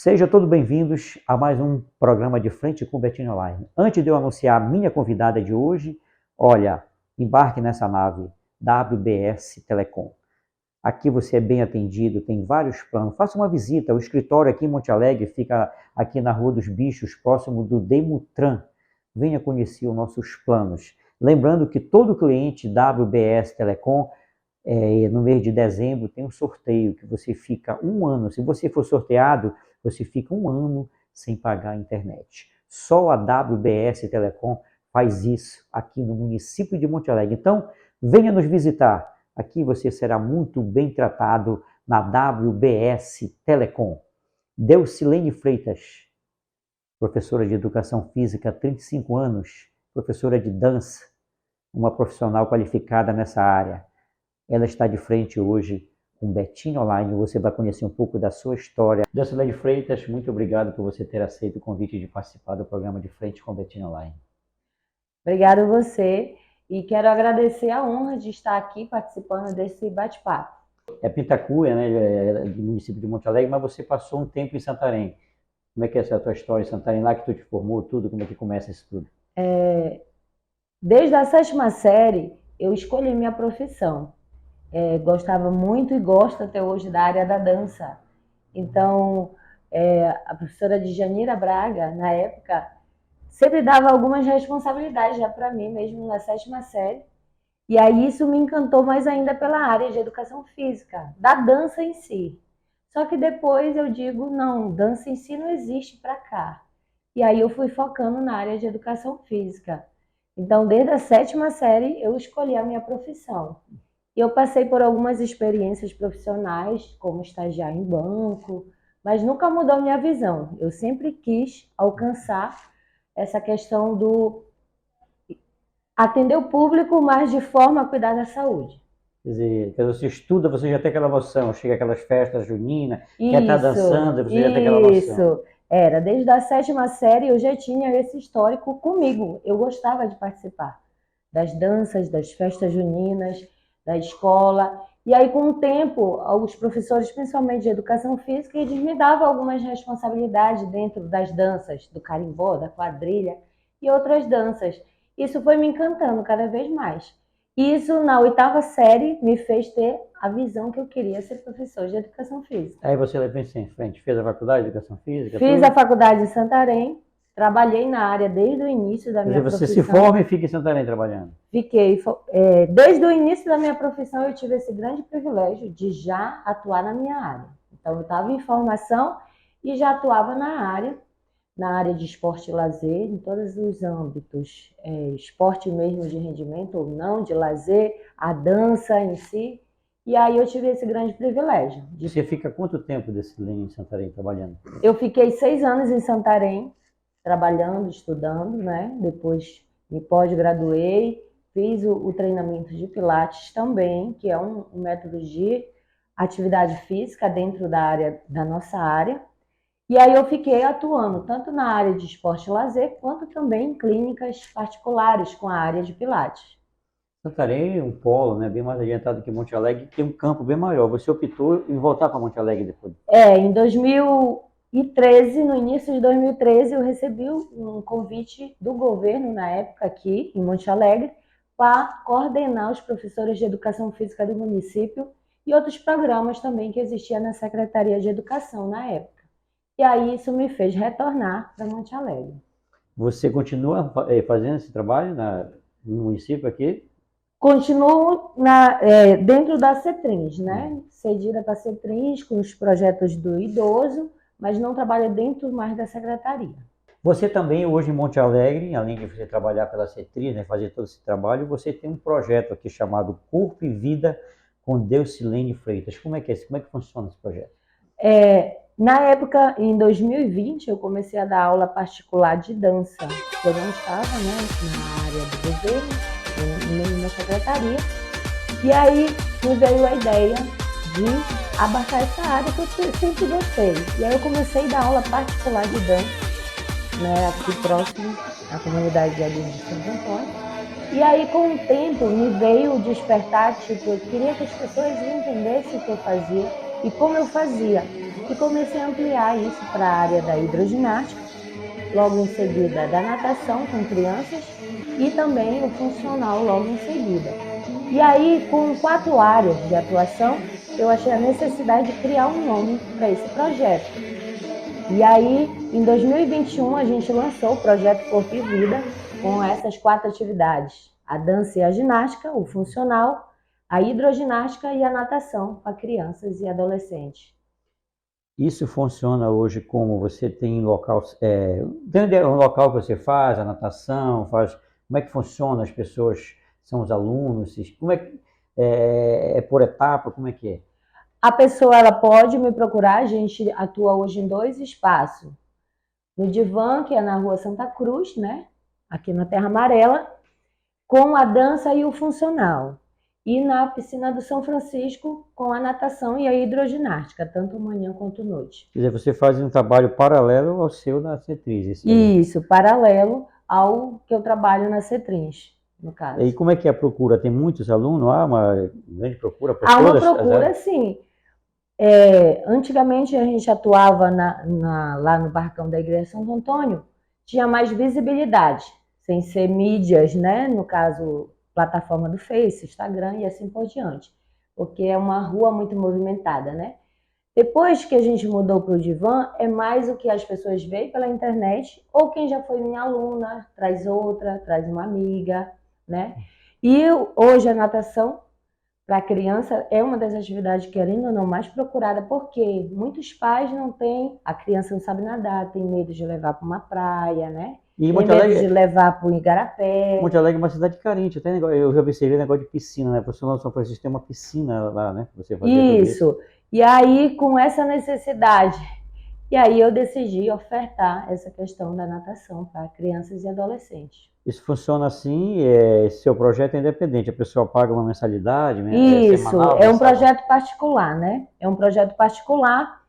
Sejam todos bem-vindos a mais um programa de Frente com Betinho Online. Antes de eu anunciar a minha convidada de hoje, olha, embarque nessa nave WBS Telecom. Aqui você é bem atendido, tem vários planos. Faça uma visita, o escritório aqui em Monte Alegre fica aqui na Rua dos Bichos, próximo do Demutran. Venha conhecer os nossos planos. Lembrando que todo cliente WBS Telecom, no mês de dezembro, tem um sorteio que você fica um ano. Se você for sorteado, você fica um ano sem pagar a internet. Só a WBS Telecom faz isso aqui no município de Monte Alegre. Então, venha nos visitar. Aqui você será muito bem tratado na WBS Telecom. Deusilene Freitas, professora de Educação Física há 35 anos, professora de dança, uma profissional qualificada nessa área. Ela está de frente hoje com Betinho Online. Você vai conhecer um pouco da sua história. Deusilene Freitas, muito obrigado por você ter aceito o convite de participar do programa de Frente com Betinho Online. Obrigada a você e quero agradecer a honra de estar aqui participando desse bate-papo. É Pintacuia, né, do município de Monte Alegre, mas você passou um tempo em Santarém. Como é que é essa tua história em Santarém, lá que tu te formou, tudo? Como é que começa isso tudo? Desde a 7ª série, eu escolhi minha profissão. Gostava muito e gosto até hoje da área da dança. Então, a professora Djanira Braga, na época, sempre dava algumas responsabilidades já para mim, mesmo na 7ª série. E aí isso me encantou mais ainda pela área de educação física, da dança em si. Só que depois eu digo, não, dança em si não existe para cá. E aí eu fui focando na área de educação física. Então, desde a 7ª série, eu escolhi a minha profissão. E eu passei por algumas experiências profissionais, como estagiar em banco, mas nunca mudou minha visão. Eu sempre quis alcançar essa questão do atender o público, mas de forma a cuidar da saúde. Quer dizer, quando você estuda, você já tem aquela noção. Chega aquelas festas juninas, quer estar dançando, você já tem aquela noção. Isso, desde a 7ª série eu já tinha esse histórico comigo. Eu gostava de participar das danças, das festas juninas, da escola. E aí, com o tempo, os professores, principalmente de educação física, eles me davam algumas responsabilidades dentro das danças, do carimbó, da quadrilha e outras danças. Isso foi me encantando cada vez mais. Isso, na 8ª série, me fez ter a visão que eu queria ser professor de educação física. Aí você levou isso em frente, fez a faculdade de educação física? Fiz tudo? a faculdade em Santarém, trabalhei na área desde o início da minha profissão. Você se forma e fica em Santarém trabalhando? Fiquei, desde o início da minha profissão eu tive esse grande privilégio de já atuar na minha área. Então eu estava em formação e já atuava na área de esporte e lazer, em todos os âmbitos, esporte mesmo de rendimento ou não, de lazer, a dança em si. E aí eu tive esse grande privilégio. Você fica quanto tempo em Santarém trabalhando? Eu fiquei 6 anos em Santarém, trabalhando, estudando, né? Depois me pós-graduei, fiz o treinamento de Pilates também, que é um método de atividade física dentro da nossa área. E aí eu fiquei atuando tanto na área de esporte e lazer, quanto também em clínicas particulares com a área de Pilates. Santarém é um polo, né, bem mais adiantado que Monte Alegre, que tem um campo bem maior. Você optou em voltar para Monte Alegre depois? Em 2013, no início de 2013, eu recebi um convite do governo, na época aqui em Monte Alegre, para coordenar os professores de educação física do município e outros programas também que existiam na Secretaria de Educação na época. E aí isso me fez retornar para Monte Alegre. Você continua fazendo esse trabalho no município aqui? Continuo dentro da CETRINS, né? Cedida para a CETRINS com os projetos do idoso, mas não trabalho dentro mais da secretaria. Você também, hoje em Monte Alegre, além de você trabalhar pela CETRINS, né, fazer todo esse trabalho, você tem um projeto aqui chamado Corpo e Vida com Deusilene Freitas. Como é que é isso? Como é que funciona esse projeto? Na época, em 2020, eu comecei a dar aula particular de dança. Eu não estava, né, na área do governo, nem na secretaria. E aí me veio a ideia de abarcar essa área que eu sempre gostei. E aí eu comecei a dar aula particular de dança, né, aqui próximo à comunidade de adultos de Santo Antônio. E aí, com o tempo, me veio despertar, tipo, eu queria que as pessoas entendessem o que eu fazia, e como eu fazia. E comecei a ampliar isso para a área da hidroginástica, logo em seguida da natação com crianças e também o funcional logo em seguida. E aí, com 4 áreas de atuação, eu achei a necessidade de criar um nome para esse projeto. E aí, em 2021, a gente lançou o projeto Corpo e Vida com essas 4 atividades: a dança e a ginástica, o funcional, a hidroginástica e a natação para crianças e adolescentes. Isso funciona hoje como você tem local, tem um local que você faz a natação, faz, como é que funciona? As pessoas são os alunos, como é que é por etapa, como é que é? A pessoa ela pode me procurar, a gente atua hoje em 2 espaços. No Divã, que é na Rua Santa Cruz, né? Aqui na Terra Amarela, com a dança e o funcional. E na piscina do São Francisco, com a natação e a hidroginástica, tanto manhã quanto noite. Quer dizer, você faz um trabalho paralelo ao seu na Cetriz. Isso, paralelo ao que eu trabalho na Cetrins, no caso. E como é que é a procura? Tem muitos alunos? Há uma grande procura por Há uma todas as procura, áreas? sim. Antigamente a gente atuava lá no Barracão da Igreja Santo Antônio, tinha mais visibilidade, sem ser mídias, né? No caso, plataforma do Face, Instagram e assim por diante, porque é uma rua muito movimentada, né? Depois que a gente mudou para o Divã, é mais o que as pessoas veem pela internet, ou quem já foi minha aluna, traz outra, traz uma amiga, né? E hoje a natação para a criança é uma das atividades, querendo ou não, mais procurada, porque muitos pais não têm, a criança não sabe nadar, tem medo de levar para uma praia, né? E Tem Monte medo Alegre, de levar para o igarapé. Monte Alegre é uma cidade carente, até eu já observei negócio de piscina, né? Por sinal, São Francisco tem uma piscina lá, né? Você fazia tudo isso. Isso. E aí, com essa necessidade, e aí eu decidi ofertar essa questão da natação para crianças e adolescentes. Isso funciona assim, seu projeto é independente, a pessoa paga uma mensalidade, né? Isso, Semanal, é um mensal. projeto particular, né? É um projeto particular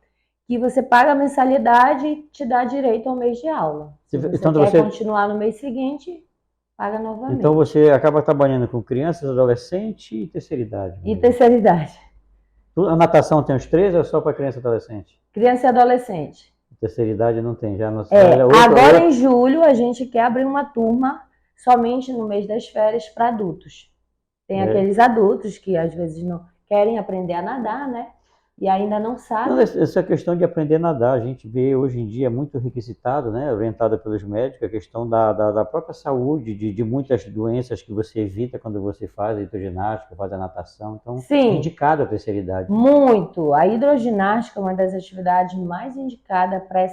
que você paga a mensalidade e te dá direito ao mês de aula. Se você Então, quer continuar no mês seguinte, paga novamente. Então você acaba trabalhando com crianças, adolescentes e terceira idade. E terceira idade. A natação tem os 3 ou é só para criança e adolescente? Criança e adolescente. Terceira idade não tem, já não Agora em julho a gente quer abrir uma turma somente no mês das férias para adultos. Tem aqueles adultos que às vezes não querem aprender a nadar, né? E ainda não sabem. Essa questão de aprender a nadar, a gente vê hoje em dia muito requisitado, né? Orientada pelos médicos, a questão da própria saúde, de muitas doenças que você evita quando você faz a hidroginástica, faz a natação. Então, Sim, indicado a terceira idade. muito. A hidroginástica é uma das atividades mais indicadas para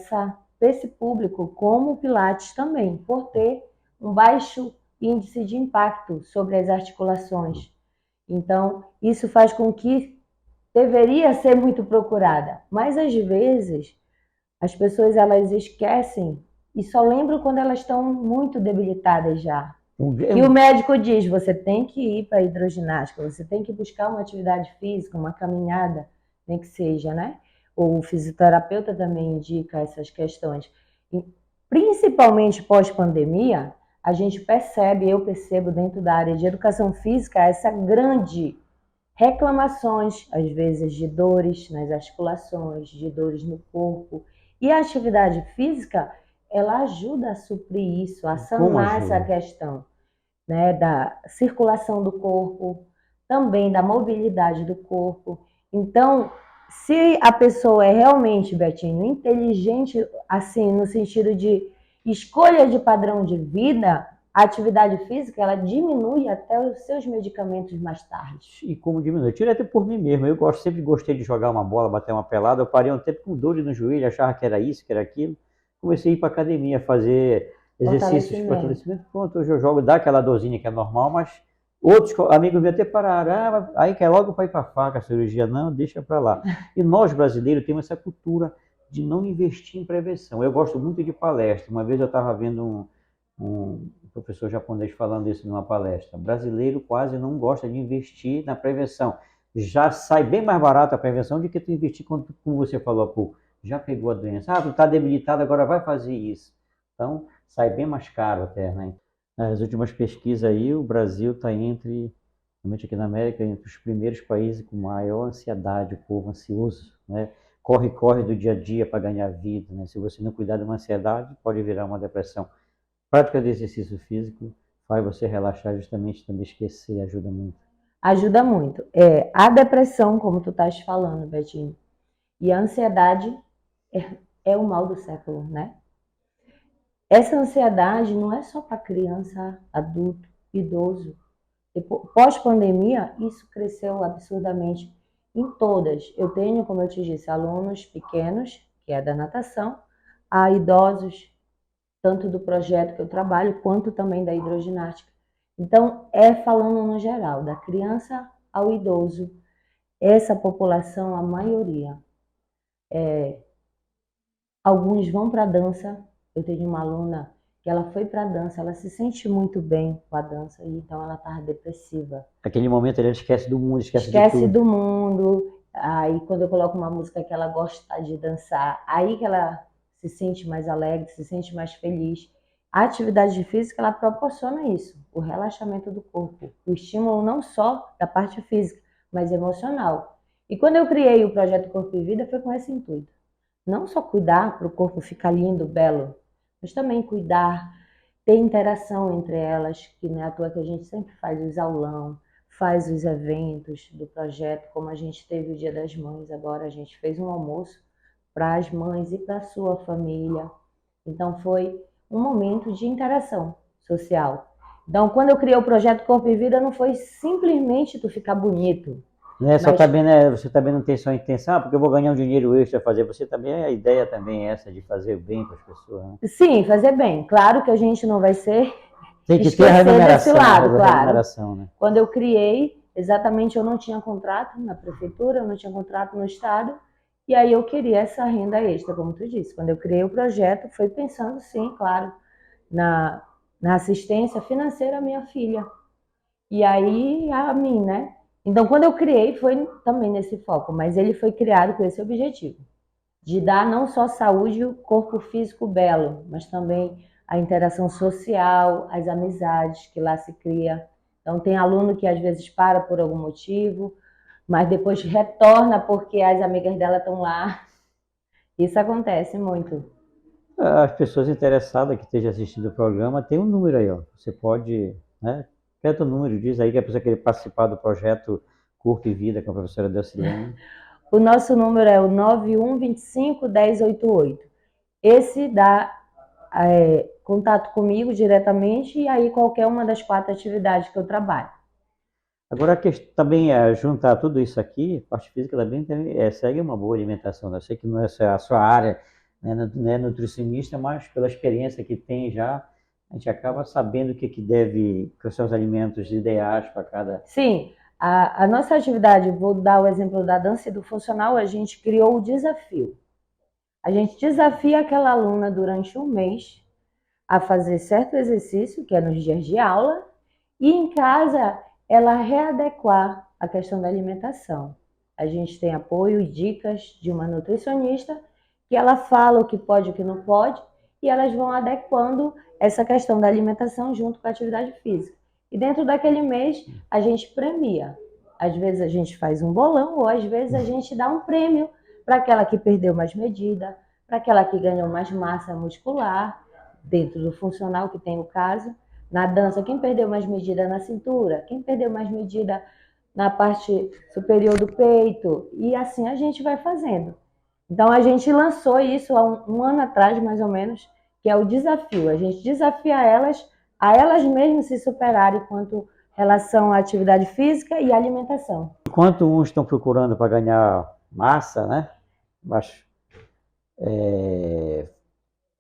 esse público, como o Pilates também, por ter um baixo índice de impacto sobre as articulações. Então, isso faz com que deveria ser muito procurada, mas às vezes as pessoas elas esquecem e só lembram quando elas estão muito debilitadas já. E o médico diz, você tem que ir para a hidroginástica, você tem que buscar uma atividade física, uma caminhada, nem que seja, né? Ou o fisioterapeuta também indica essas questões. E, principalmente pós-pandemia, a gente percebe, eu percebo dentro da área de educação física, essa grande reclamações, às vezes, de dores nas articulações, de dores no corpo. E a atividade física, ela ajuda a suprir isso, a sanar essa questão, né, da circulação do corpo, também da mobilidade do corpo. Então, se a pessoa é realmente, Betinho, inteligente, assim, no sentido de escolha de padrão de vida, a atividade física, ela diminui até os seus medicamentos mais tarde. E como diminui? Eu tiro até por mim mesmo. Eu sempre gostei de jogar uma bola, bater uma pelada. Eu parei um tempo com dor no joelho, achava que era isso, que era aquilo. Comecei a ir para academia, fazer exercícios de fortalecimento. Pronto, hoje eu jogo, dá aquela dorzinha que é normal, mas outros amigos meus até pararam. Aí quer logo para ir para a faca, a cirurgia. Não, deixa para lá. E nós brasileiros temos essa cultura de não investir em prevenção. Eu gosto muito de palestra. Uma vez eu estava vendo um professor japonês falando isso numa palestra. O brasileiro quase não gosta de investir na prevenção. Já sai bem mais barato a prevenção do que tu investir, como você falou há pouco. Já pegou a doença. Ah, tu está debilitado, agora vai fazer isso. Então, sai bem mais caro até, né? Nas últimas pesquisas aí, o Brasil está entre Realmente aqui na América, entre os primeiros países com maior ansiedade, o povo ansioso, né? Corre, corre do dia a dia para ganhar vida, né? Se você não cuidar de uma ansiedade, pode virar uma depressão. Prática de exercício físico faz você relaxar justamente também esquecer, ajuda muito. Ajuda muito. A depressão, como tu estás falando, Betinho, e a ansiedade é o mal do século, né? Essa ansiedade não é só para criança, adulto, idoso. Pós-pandemia, isso cresceu absurdamente em todas. Eu tenho, como eu te disse, alunos pequenos, que é da natação, a idosos, tanto do projeto que eu trabalho, quanto também da hidroginástica. Então, falando no geral, da criança ao idoso, essa população, a maioria. Alguns vão para a dança. Eu tenho uma aluna que ela foi para a dança, ela se sente muito bem com a dança, e então ela estava depressiva. Naquele momento ele esquece do mundo, esquece de Esquece tudo. do mundo. Aí quando eu coloco uma música que ela gosta de dançar, aí que ela se sente mais alegre, se sente mais feliz. A atividade física, ela proporciona isso, o relaxamento do corpo, o estímulo não só da parte física, mas emocional. E quando eu criei o projeto Corpo e Vida, foi com esse intuito. Não só cuidar para o corpo ficar lindo, belo, mas também cuidar, ter interação entre elas, que não é à toa que a gente sempre faz os aulão, faz os eventos do projeto, como a gente teve o Dia das Mães agora, a gente fez um almoço para as mães e para a sua família. Então foi um momento de interação social. Então, quando eu criei o projeto Corpo e Vida, não foi simplesmente tu ficar bonito. Né? Só também, né, você também não tem só a intenção, porque eu vou ganhar um dinheiro extra a fazer. Você também, a ideia também é essa de fazer bem para as pessoas. Né? Sim, fazer bem. Claro que a gente não vai ser tem que ter a remuneração, desse lado, claro. Remuneração, né? Quando eu criei, exatamente, eu não tinha contrato na prefeitura, eu não tinha contrato no estado, e aí eu queria essa renda extra, como tu disse. Quando eu criei o projeto, foi pensando, sim, claro, na assistência financeira à minha filha. E aí a mim, né? Então, quando eu criei, foi também nesse foco, mas ele foi criado com esse objetivo, de dar não só saúde e o corpo físico belo, mas também a interação social, as amizades que lá se cria. Então, tem aluno que às vezes para por algum motivo, mas depois retorna porque as amigas dela estão lá. Isso acontece muito. As pessoas interessadas que estejam assistindo o programa, tem um número aí, ó. Você pode, né? Aperta o número, diz aí que a pessoa quer participar do projeto Corpo e Vida com a professora Delcilene. O nosso número é o 9125-1088. Esse dá contato comigo diretamente e aí qualquer uma das 4 atividades que eu trabalho. Agora, a questão também juntar tudo isso aqui, parte física também segue uma boa alimentação. Né? Eu sei que não é a sua área, né, não é nutricionista, mas pela experiência que tem já, a gente acaba sabendo o que deve, quais são os alimentos ideais para cada... Sim, a nossa atividade, vou dar o exemplo da dança e do funcional, a gente criou o desafio. A gente desafia aquela aluna durante um mês a fazer certo exercício, que é nos dias de aula, e em casa ela readequar a questão da alimentação. A gente tem apoio e dicas de uma nutricionista, que ela fala o que pode e o que não pode, e elas vão adequando essa questão da alimentação junto com a atividade física. E dentro daquele mês, a gente premia. Às vezes a gente faz um bolão, ou às vezes a gente dá um prêmio para aquela que perdeu mais medida, para aquela que ganhou mais massa muscular, dentro do funcional, que tem o caso. Na dança, quem perdeu mais medida na cintura, quem perdeu mais medida na parte superior do peito, e assim a gente vai fazendo. Então a gente lançou isso há um ano atrás, mais ou menos, que é o desafio. A gente desafia elas a elas mesmas se superarem quanto relação à atividade física e alimentação. Enquanto uns estão procurando para ganhar massa, né? Mas,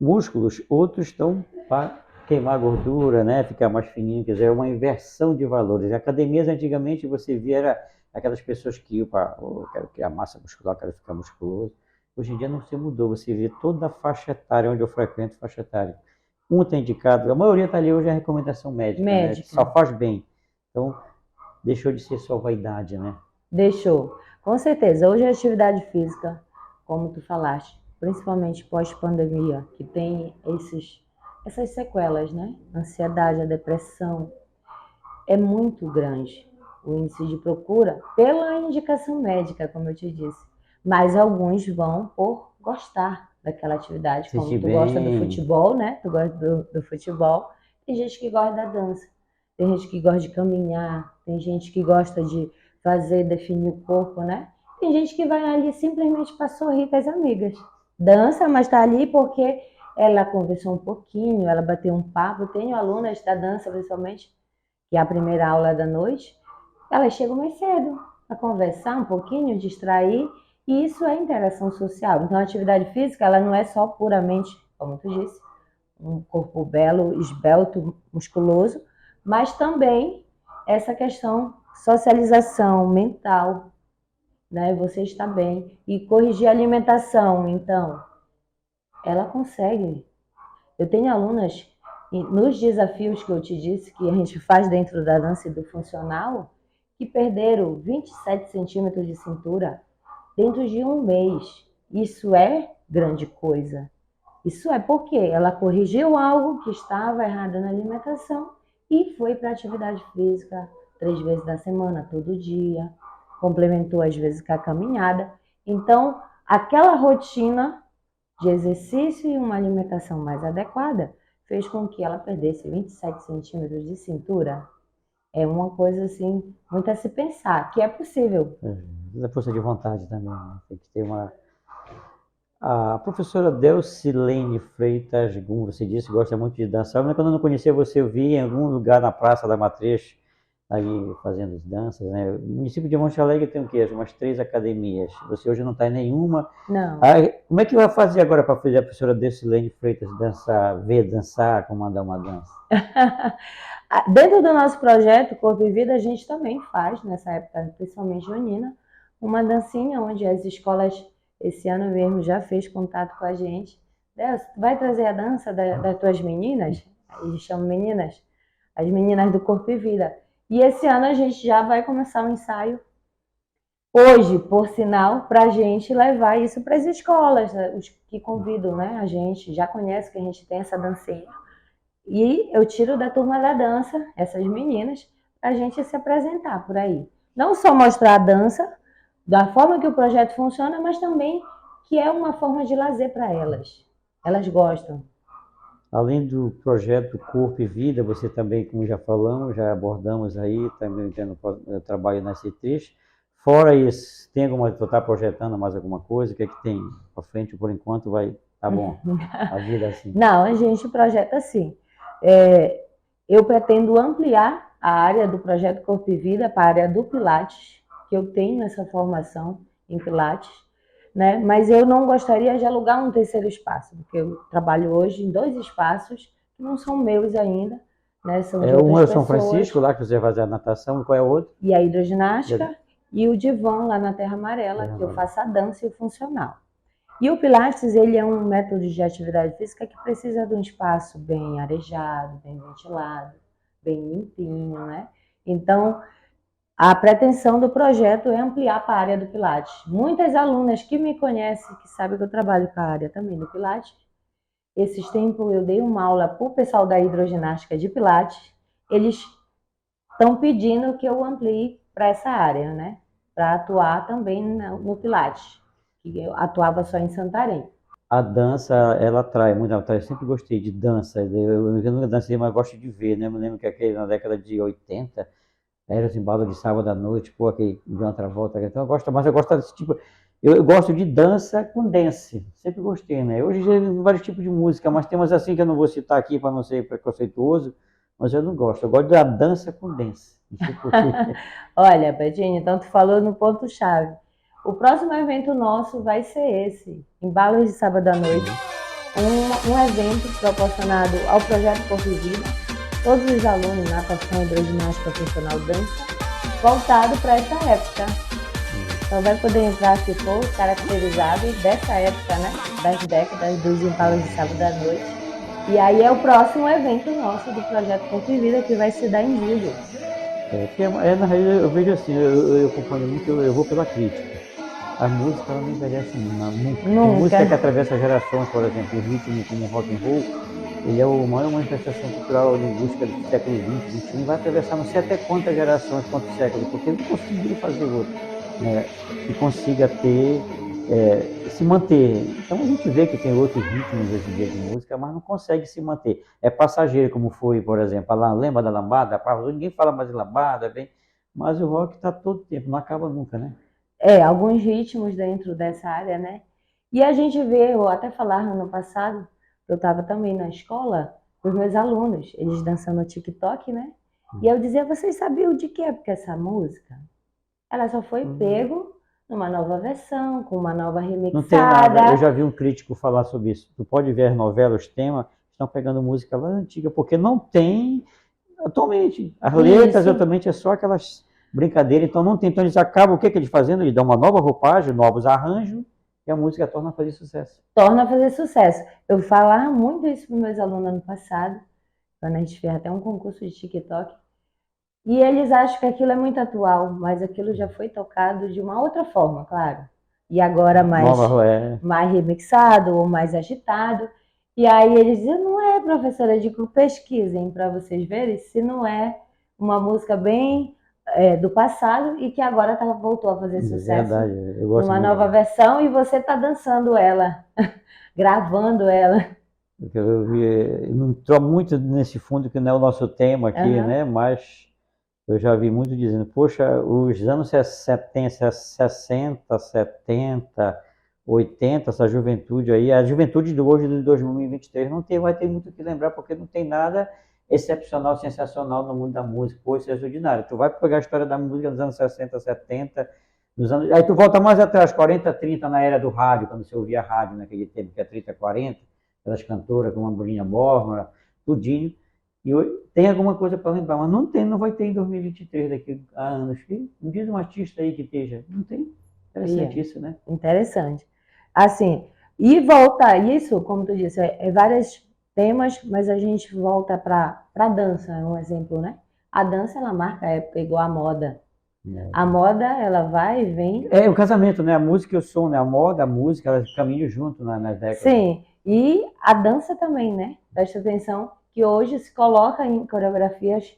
músculos, outros estão para queimar gordura, né? Ficar mais fininho, quer dizer, é uma inversão de valores. Academias, antigamente, você via era aquelas pessoas que iam para, quero criar massa muscular, quero ficar musculoso. Hoje em dia não se mudou, você vê toda a faixa etária, onde eu frequento, faixa etária. Um está indicado, a maioria está ali hoje é recomendação médica, né? Só faz bem. Então, deixou de ser só vaidade, né? Deixou, com certeza. Hoje a atividade física, como tu falaste, principalmente pós-pandemia, que tem essas sequelas, né? A ansiedade, a depressão, é muito grande. o índice de procura pela indicação médica, como eu te disse. Mas alguns vão por gostar daquela atividade, como tu gosta do futebol, né? Tu gosta do futebol. Tem gente que gosta da dança, tem gente que gosta de caminhar, tem gente que gosta de definir o corpo, né? Tem gente que vai ali simplesmente para sorrir com as amigas. Dança, mas está ali porque ela conversou um pouquinho, ela bateu um papo. Tenho alunas da dança, principalmente, que é a primeira aula da noite, elas chegam mais cedo para conversar um pouquinho, distrair, e isso é interação social. Então, a atividade física, ela não é só puramente, como tu disse, um corpo belo, esbelto, musculoso, mas também essa questão socialização mental, né? Você está bem. E corrigir a alimentação, então, ela consegue. Eu tenho alunas, nos desafios que eu te disse, que a gente faz dentro da dança e do funcional, que perderam 27 centímetros de cintura dentro de um mês. Isso é grande coisa. Isso é porque ela corrigiu algo que estava errado na alimentação e foi para a atividade física 3 vezes na semana, todo dia. Complementou às vezes com a caminhada. Então, aquela rotina de exercício e uma alimentação mais adequada fez com que ela perdesse 27 centímetros de cintura. É uma coisa assim, muito a se pensar, que é possível. É força de vontade também, né? Tem que ter uma... A professora Delcilene Freitas Gum, você disse que gosta muito de dançar, mas quando eu não conhecia você, eu vi em algum lugar na Praça da Matriz, ali fazendo as danças, né? O município de Monte Alegre tem o quê? Umas 3 academias. Você hoje não está em nenhuma. Não. Como é que vai fazer agora para fazer a professora Delcilene Freitas dançar, ver dançar, comandar uma dança? Dentro do nosso projeto Corpo e Vida, a gente também faz, nessa época, principalmente junina, uma dancinha onde as escolas, esse ano mesmo, já fez contato com a gente. Deus, vai trazer a dança das tuas meninas? Eles chamam meninas, as meninas do Corpo e Vida. E esse ano a gente já vai começar um ensaio, hoje, por sinal, para a gente levar isso para as escolas, né? Os que convidam, né? A gente já conhece que a gente tem essa dancinha. E eu tiro da turma da dança essas meninas para a gente se apresentar por aí. Não só mostrar a dança, da forma que o projeto funciona, mas também que é uma forma de lazer para elas. Elas gostam. Além do projeto Corpo e Vida, você também, como já falamos, já abordamos aí, também tendo trabalho na Citrix. Fora isso, tem alguma, você está projetando mais alguma coisa? O que é que tem para frente? Por enquanto vai, tá bom, a vida assim. Não, a gente projeta assim. Eu pretendo ampliar a área do projeto Corpo e Vida para a área do Pilates, que eu tenho essa formação em Pilates, né? Mas eu não gostaria de alugar um terceiro espaço, porque eu trabalho hoje em 2 espaços que não são meus ainda, né? São de Um é o São pessoas. Francisco, lá que você vai fazer a natação, e qual é o outro? E a hidroginástica, e o divã lá na Terra Amarela, que eu faço a dança e o funcional. E o Pilates, ele é um método de atividade física que precisa de um espaço bem arejado, bem ventilado, bem limpinho, né? Então, a pretensão do projeto é ampliar para a área do Pilates. Muitas alunas que me conhecem, que sabem que eu trabalho com a área também do Pilates, esses tempos eu dei uma aula para o pessoal da hidroginástica de Pilates, eles estão pedindo que eu amplie para essa área, né? Para atuar também no Pilates, que eu atuava só em Santarém. A dança, ela atrai muito, eu sempre gostei de dança, eu nunca dancei, mas gosto de ver, né? Eu me lembro que na década de 80, era os embalos de sábado à noite, pô, aquele de outra volta, então eu gosto desse tipo, eu gosto de dança com dance, sempre gostei, né? Hoje já tem vários tipos de música, mas tem umas assim que eu não vou citar aqui para não ser preconceituoso, mas eu não gosto, eu gosto da dança com dance, não sei por quê. Olha, Betinho, então tu falou no ponto-chave. O próximo evento nosso vai ser esse, Embalos de Sábado à Noite, um evento proporcionado ao Projeto Corpo e Vida, todos os alunos, natação, hidroginástica, funcional, dança, voltado para essa época. Então vai poder entrar, se for, caracterizado dessa época, né? Das décadas dos Embalos de Sábado à Noite. E aí é o próximo evento nosso do Projeto Corpo e Vida, que vai se dar em julho. Na realidade, eu vejo assim, eu acompanho muito, eu vou pela crítica. A música, ela não envelhece nunca. Tem música que atravessa gerações, por exemplo, o ritmo como rock and roll, ele é a maior manifestação cultural linguística do século XX, XXI, vai atravessar não sei até quantas gerações, quantos séculos, porque não conseguiu fazer outro, né, que consiga ter, se manter. Então a gente vê que tem outros ritmos hoje em dia de música, mas não consegue se manter. É passageiro, como foi, por exemplo, lembra da lambada? Ninguém fala mais de lambada, bem, mas o rock está todo tempo, não acaba nunca, né? Alguns ritmos dentro dessa área, né? E a gente vê, eu até falar no passado, eu estava também na escola, com os meus alunos, eles dançando TikTok, né? E eu dizia, vocês sabiam de que época essa música? Ela só foi pego numa nova versão, com uma nova Não tem nada. Eu remixada. já vi um crítico falar sobre isso. Tu pode ver as novelas, os temas, estão pegando música lá antiga, porque não tem atualmente. As letras Isso atualmente é só aquelas brincadeiras, então não tem. Então eles acabam, o que, que eles fazendo? Eles dão uma nova roupagem, novos arranjos, e a música torna a fazer sucesso. torna a fazer sucesso. Eu falava muito isso para os meus alunos ano passado, quando a gente fez até um concurso de TikTok. E eles acham que aquilo é muito atual, mas aquilo já foi tocado de uma outra forma, claro. E agora mais remixado ou mais agitado. E aí eles dizem, não é, professora, eu digo, pesquisem para vocês verem se não é uma música bem do passado e que agora voltou a fazer sucesso. Verdade, eu gosto numa muito. nova versão e você está dançando ela, gravando ela. Eu não estou muito nesse fundo, que não é o nosso tema aqui, né? Mas eu já vi muito dizendo, poxa, os anos 70, 60, 70, 80, essa juventude aí, a juventude de hoje, de 2023, vai ter muito o que lembrar, porque não tem nada excepcional, sensacional no mundo da música, ou extraordinário. Tu vai pegar a história da música dos anos 60, 70, aí tu volta mais atrás, 40, 30, na era do rádio, quando você ouvia rádio naquele tempo, que é 30, 40, aquelas cantoras como a Bruninha Borma, tudinho. E hoje tem alguma coisa para lembrar, mas não vai ter em 2023, daqui a anos. Me diz um artista aí que esteja. Não tem. Interessante isso, né? Interessante. Assim, e volta isso, como tu disse, vários temas, mas a gente volta para a dança, é um exemplo, né? A dança, ela marca a época igual a moda. A moda, ela vai e vem. É o casamento, né? A música e o som, né? A moda, a música, elas caminham junto nas décadas. Sim, e a dança também, né? Presta atenção que hoje se coloca em coreografias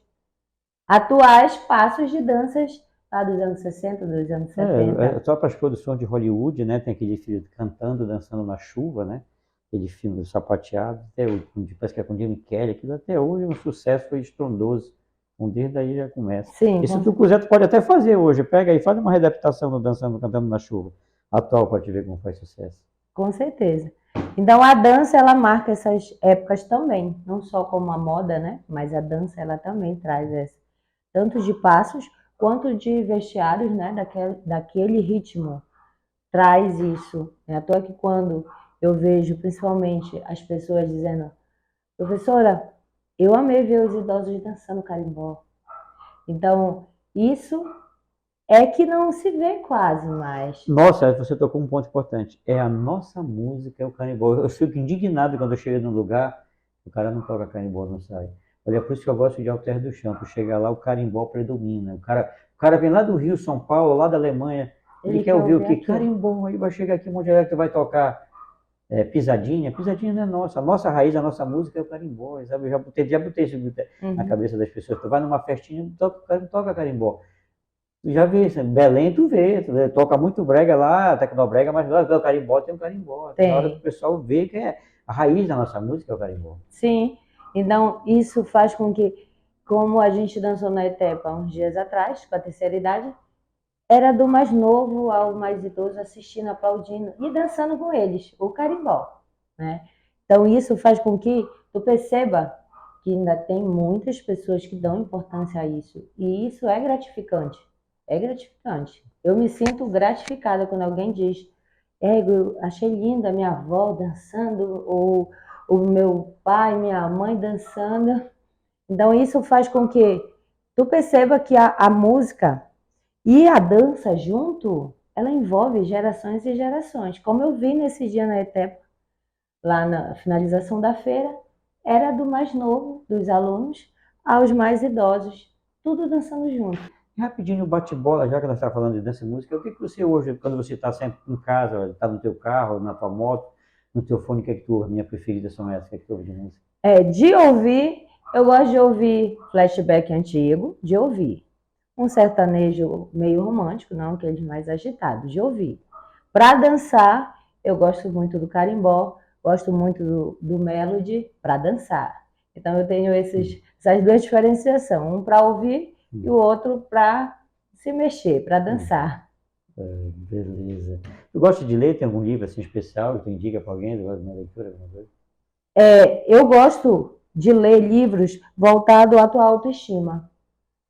atuais passos de danças lá dos anos 60, dos anos 70. Só para as produções de Hollywood, né? Tem aquele filme cantando, dançando na chuva, né? Aquele filme do sapateado, até hoje, parece que é com Jimmy Kelly, aquilo até hoje é um sucesso, foi estrondoso. Desde aí já começa. Sim, e se tu quiser, tu pode até fazer hoje. Pega aí, faz uma readaptação do Dançando, Cantando na Chuva, atual, para te ver como faz sucesso. Com certeza. Então a dança, ela marca essas épocas também, não só como a moda, né? Mas a dança, ela também traz tanto de passos quanto de vestiários, né? Daquele ritmo. Traz isso. É à toa que quando eu vejo, principalmente, as pessoas dizendo, professora, eu amei ver os idosos dançando carimbó. Então, isso é que não se vê quase mais. Nossa, você tocou um ponto importante. É a nossa música, é o carimbó. Eu fico indignado quando eu chego num lugar, o cara não toca carimbó, não sai. Olha, por isso que eu gosto de Alter do Chão. Tu chega lá, o carimbó predomina. O cara vem lá do Rio, São Paulo, lá da Alemanha, ele quer ouvir o quê? Carimbó. Aí vai chegar aqui, onde é que tu vai tocar? Pisadinha. Pisadinha não é nossa. A nossa raiz, a nossa música é o carimbó. Sabe? Eu já botei isso na cabeça das pessoas. Tu vai numa festinha, toca carimbó. Tu já vê, Belém tu vê, toca muito brega lá, tecnobrega, mas lá o carimbó tem um carimbó. Tem. Na hora que o pessoal vê que é a raiz da nossa música é o carimbó. Sim, então isso faz com que, como a gente dançou na Etepa uns dias atrás, com a terceira idade, era do mais novo ao mais idoso assistindo, aplaudindo e dançando com eles, o carimbó, né? Então isso faz com que tu perceba que ainda tem muitas pessoas que dão importância a isso, e isso é gratificante. É gratificante. Eu me sinto gratificada quando alguém diz, eu achei linda a minha avó dançando, ou o meu pai, minha mãe dançando. Então isso faz com que tu perceba que a música e a dança junto, ela envolve gerações e gerações. Como eu vi nesse dia na ETEP, lá na finalização da feira, era do mais novo, dos alunos, aos mais idosos, tudo dançando junto. Rapidinho, bate-bola, já que nós estamos falando de dança e música, o que você hoje, quando você está sempre em casa, está no teu carro, na tua moto, no teu fone, o que é que tu ouve? Minha preferida são essas, o que é que tu ouve de música? De ouvir, eu gosto de ouvir flashback antigo, de ouvir. Um sertanejo meio romântico, não aqueles mais agitados, de ouvir. Para dançar, eu gosto muito do carimbó, gosto muito do melody para dançar. Então eu tenho essas duas diferenciações, um para ouvir e o outro para se mexer, para dançar. Beleza. Tu gosta de ler? Tem algum livro assim especial que tu indica para alguém? Tu gosta de uma leitura, alguma coisa? Eu gosto de ler livros voltados à tua autoestima.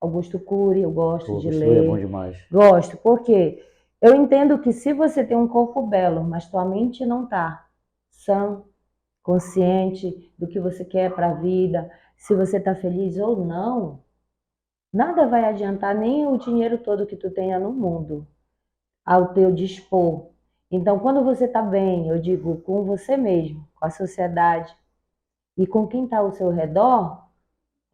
Augusto Cury, eu gosto de Augusto Cury é bom ler. demais. Gosto, porque eu entendo que se você tem um corpo belo, mas tua mente não está sã, consciente do que você quer para a vida, se você está feliz ou não, nada vai adiantar, nem o dinheiro todo que tu tenha no mundo ao teu dispor. Então, quando você está bem, eu digo, com você mesmo, com a sociedade e com quem está ao seu redor,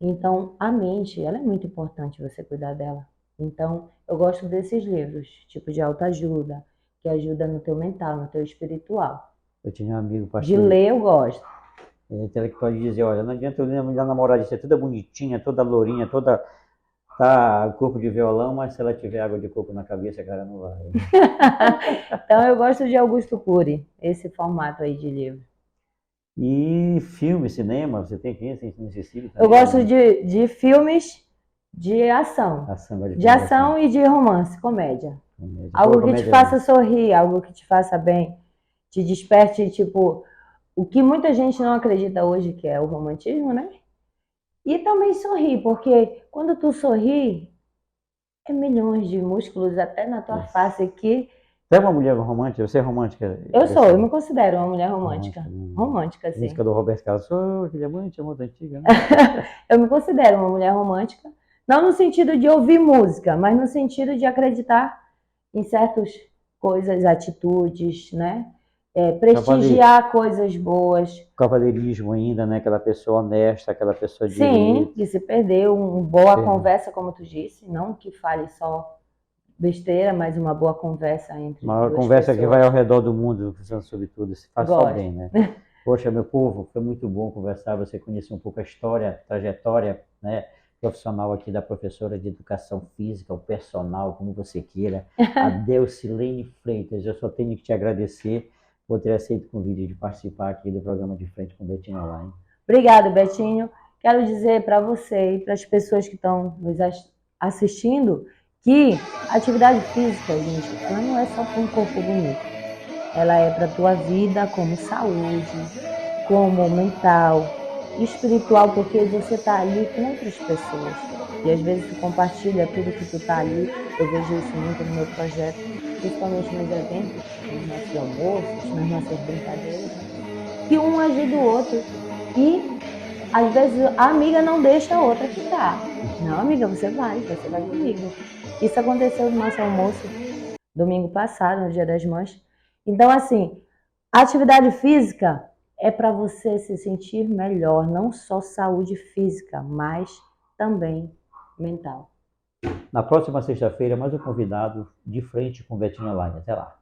então a mente, ela é muito importante você cuidar dela. Então, eu gosto desses livros, tipo de autoajuda, que ajuda no teu mental, no teu espiritual. Eu tinha um amigo pastor. De ler eu gosto. Intelectual de dizer, olha, não adianta eu ler a mulher namorada, ser toda bonitinha, toda lourinha, toda tá corpo de violão, mas se ela tiver água de coco na cabeça, cara, não vai. Então eu gosto de Augusto Cury, esse formato aí de livro. E filme, cinema, você tem que nesse estilo também? Eu gosto de filmes de ação. De ação e de romance, comédia. Algo que te faça sorrir, algo que te faça bem, te desperte, tipo, o que muita gente não acredita hoje, que é o romantismo, né? E também sorrir, porque quando tu sorri, é milhões de músculos até na tua face que... Você é uma mulher romântica? Você é romântica? Eu me considero uma mulher romântica. Romântica, sim. Música do Roberto Carlos, sou diamante, amor da antiga, né? Eu me considero uma mulher romântica, não no sentido de ouvir música, mas no sentido de acreditar em certas coisas, atitudes, né? Prestigiar coisas boas. Cavaleirismo ainda, né? Aquela pessoa honesta, aquela pessoa de Sim, que se perdeu, uma boa conversa, como tu disse, não que fale só besteira, mas uma boa conversa entre uma conversa pessoas. Que vai ao redor do mundo, pensando sobre tudo, se faz só bem, né? Poxa, meu povo, foi muito bom conversar, você conhecer um pouco a história, trajetória, né, profissional aqui da professora de Educação Física, o personal, como você queira, a Delcilene Freitas. Eu só tenho que te agradecer por ter aceito o convite de participar aqui do programa De Frente com Betinho Online. Obrigado, Betinho. Quero dizer para você e para as pessoas que estão nos assistindo que a atividade física, gente, ela não é só para um corpo bonito. Ela é para a tua vida como saúde, como mental, espiritual, porque você está ali com outras pessoas. E às vezes tu compartilha tudo que tu está ali. Eu vejo isso muito no meu projeto, principalmente nos eventos, nos nossos almoços, nas nossas brincadeiras, que um ajuda o outro. E às vezes a amiga não deixa a outra ficar. Não, amiga, você vai comigo. Isso aconteceu no nosso almoço domingo passado, no Dia das Mães. Então, assim, a atividade física é para você se sentir melhor, não só saúde física, mas também mental. Na próxima sexta-feira, mais um convidado de Frente com Betinho Online. Até lá.